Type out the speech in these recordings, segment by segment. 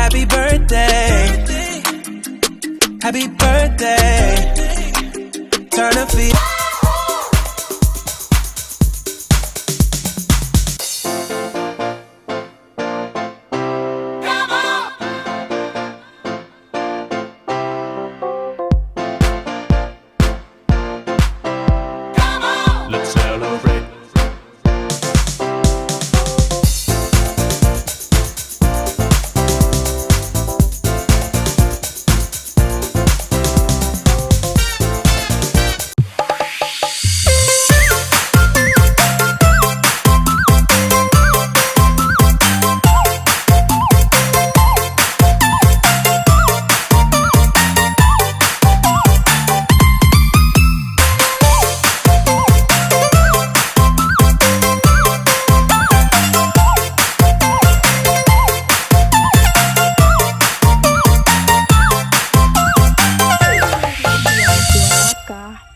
happy birthday. Happy birthday. Turn the feet. Let's celebrate.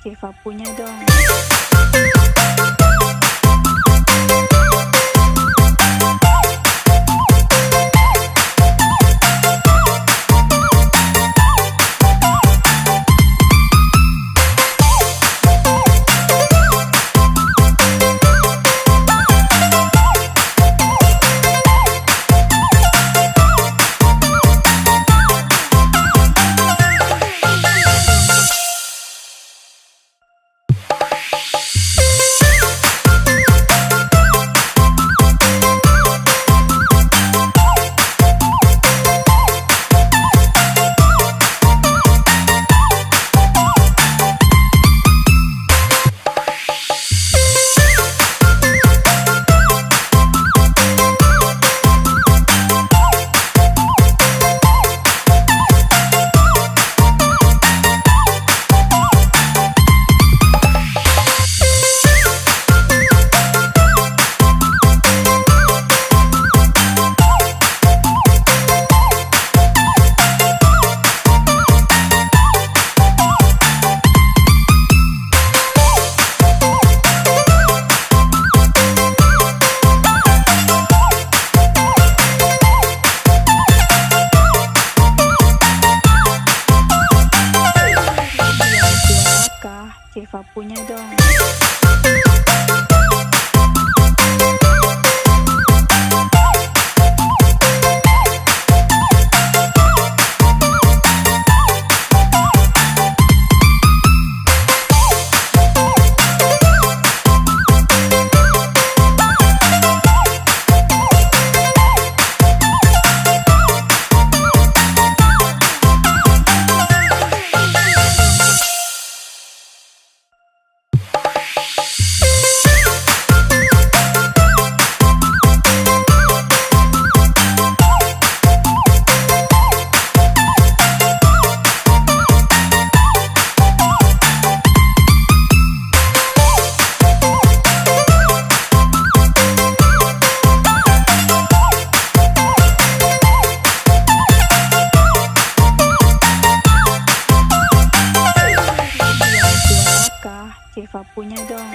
Siva punya dong. Siva punya dong. Siva punya dong.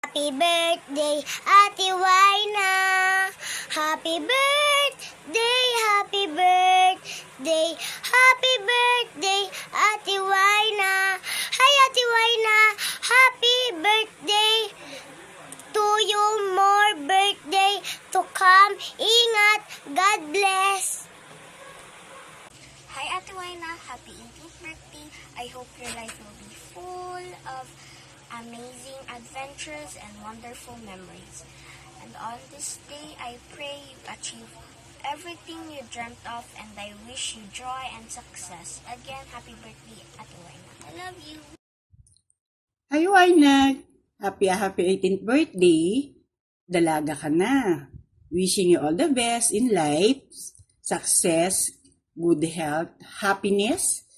Happy birthday, Ate Waina. Happy birthday, happy birthday, happy birthday, Ate Waina. Hi, Ate Waina. Happy birthday to you. More birthday to come. Ingat. God bless. Hi, Ate Waina. Happy 18th birthday. I hope your life will be full of amazing adventures and wonderful memories. And And on this day, I pray you achieve everything you dreamt of, and I wish you joy and success. Again, happy birthday, Ate Wina. I love you. Hi, Wynag! Happy 18th birthday! Dalaga ka na. Wishing you all the best in life, success, good health, happiness,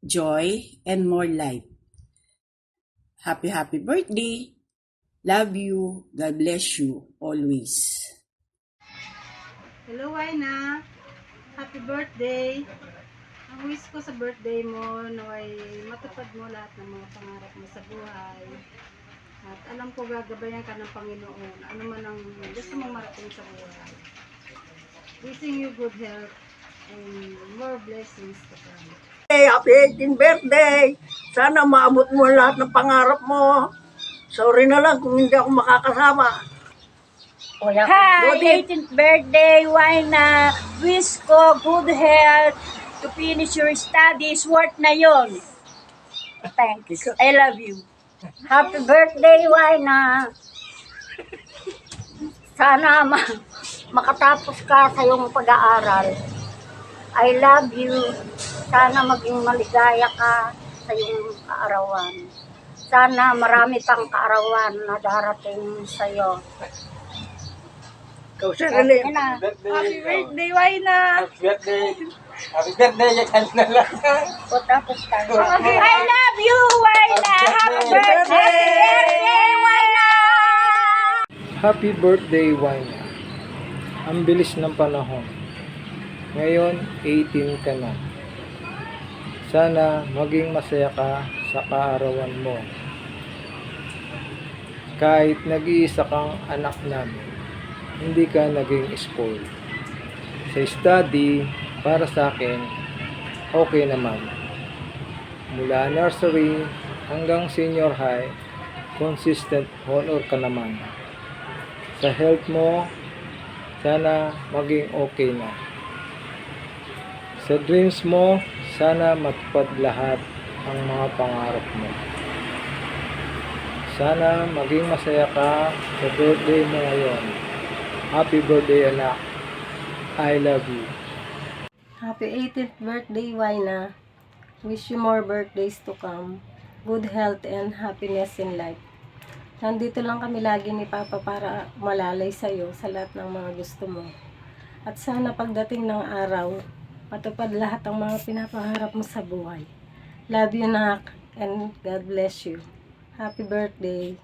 joy, and more life. Happy birthday! Love you. God bless you always. Hello, Wina. Happy birthday. Ang wish ko sa birthday mo ay matupad mo lahat ng mga pangarap mo sa buhay. At alam ko gagabayan ka ng Panginoon. Ano man ang gusto mong marating sa buhay. Wishing you good health and more blessings to come. Hey, happy 18th birthday! Sana maabot mo lahat ng pangarap mo. Sorry na lang kung hindi ako makakasama. Hi! 18th birthday, Wina! Wish ko good health to finish your studies. Worth na yun. Thanks. I love you. Happy birthday, Wina! Sana makatapos ka sa iyong pag-aaral. I love you. Sana maging maligaya ka sa iyong kaarawan. Sana marami pang kaarawan na darating sa iyo. Ikaw siya galing. Happy birthday, Wina! Happy birthday, yakan na lang. O tapos tayo. I love you, Wina! Happy birthday, Wina! Happy birthday, Wina. Ang bilis ng panahon. Ngayon, 18 ka na. Sana maging masaya ka sa kaarawan mo. Kahit nag-iisa kang anak namin, hindi ka naging spoil. Sa study, para sa akin, okay naman. Mula nursery hanggang senior high, consistent honor ka naman. Sa health mo, sana maging okay na. Sa dreams mo, sana matupad lahat ang mga pangarap mo. Sana maging masaya ka sa birthday mo ngayon. Happy birthday, anak. I love you. Happy 18th birthday, Wina. Wish you more birthdays to come. Good health and happiness in life. Nandito lang kami lagi ni Papa para malalay sa'yo sa lahat ng mga gusto mo. At sana pagdating ng araw, matupad lahat ng mga pinapangarap mo sa buhay. Love you, Nak, and God bless you. Happy birthday.